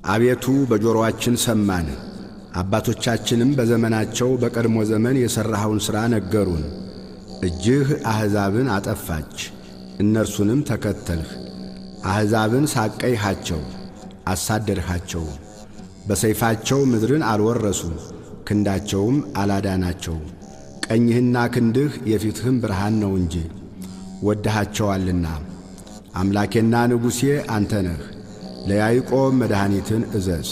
አቤቱ በጆሮአችን ሰማን። አባቶቻችንም በዘመናቸው በቀድሞ ዘመን የሠራኸውን ሥራ ነገሩን። እጅህ አሕዛብን አጠፋች፣ እነርሱንም ተከተልህ። አሕዛብን ሳቀይሃቸው፣ አሳደድሃቸው። በሰይፋቸው ምድርን አልወረሱም፣ ክንዳቸውም አላዳናቸው። ቀኝህና ክንድህ የፊትህም ብርሃን ነው እንጂ ወድሃቸዋልና። አምላኬና ንጉሴ አንተ ነህ። ለያዕቆብ መድኃኒትን እዘዝ።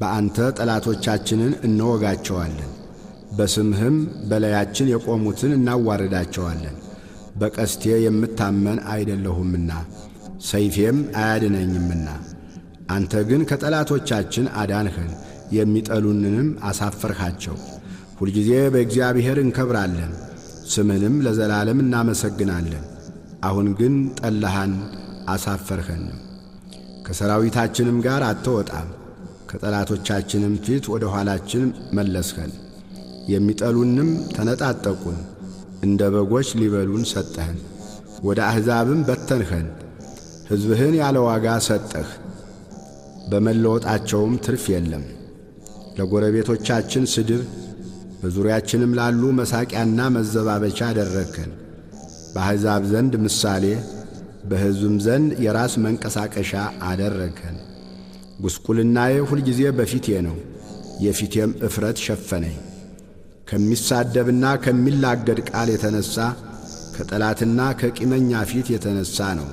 በአንተ ጠላቶቻችንን እንወጋቸዋለን፣ በስምህም በላያችን የቆሙትን እናዋርዳቸዋለን። በቀስቴ የምታመን አይደለሁምና ሰይፌም አያድነኝምና። አንተ ግን ከጠላቶቻችን አዳንኸን፣ የሚጠሉንንም አሳፈርሃቸው። ሁልጊዜ በእግዚአብሔር እንከብራለን፣ ስምህንም ለዘላለም እናመሰግናለን። አሁን ግን ጠላሃን፣ አሳፈርኸንም። ከሰራዊታችንም ጋር አትወጣም፣ ከጠላቶቻችንም ፊት ወደ ኋላችን መለስኸን። የሚጠሉንም ተነጣጠቁን፣ እንደ በጎች ሊበሉን ሰጠህን። ወደ አሕዛብም በተንኸን፣ ሕዝብህን ያለ ዋጋ ሰጠህ። በመለወጣቸውም ትርፍ የለም። ለጎረቤቶቻችን ስድብ፣ በዙሪያችንም ላሉ መሳቂያና መዘባበቻ አደረግከን። በአሕዛብ ዘንድ ምሳሌ፣ በሕዝብም ዘንድ የራስ መንቀሳቀሻ አደረግከን። ጉስቁልናዬ ሁልጊዜ በፊቴ ነው፣ የፊቴም እፍረት ሸፈነኝ። ከሚሳደብና ከሚላገድ ቃል የተነሣ ከጠላትና ከቂመኛ ፊት የተነሣ ነው።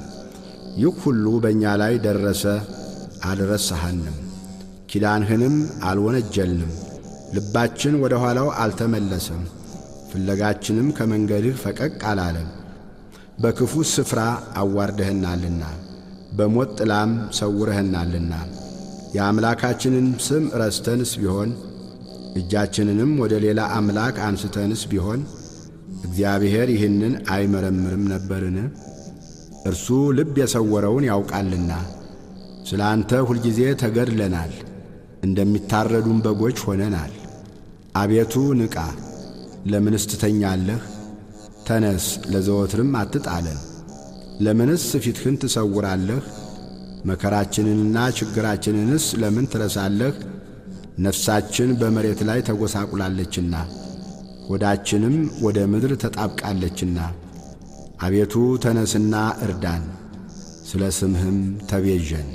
ይህ ሁሉ በእኛ ላይ ደረሰ፣ አልረሳሃንም። ኪዳንህንም አልወነጀልንም። ልባችን ወደ ኋላው አልተመለሰም፣ ፍለጋችንም ከመንገድህ ፈቀቅ አላለም። በክፉ ስፍራ አዋርደህናልና፣ በሞት ጥላም ሰውረህናልና። የአምላካችንን ስም ረስተንስ ቢሆን እጃችንንም ወደ ሌላ አምላክ አንስተንስ ቢሆን እግዚአብሔር ይህንን አይመረምርም ነበርን? እርሱ ልብ የሰወረውን ያውቃልና። ስለ አንተ ሁልጊዜ ተገድለናል፣ እንደሚታረዱም በጎች ሆነናል። አቤቱ ንቃ፣ ለምንስ ትተኛለህ? ተነስ፣ ለዘወትርም አትጣለን። ለምንስ ፊትህን ትሰውራለህ? መከራችንንና ችግራችንንስ ለምን ትረሳለህ? ነፍሳችን በመሬት ላይ ተጐሳቁላለችና ሆዳችንም ወደ ምድር ተጣብቃለችና። አቤቱ ተነስና እርዳን፣ ስለ ስምህም ተቤዠን።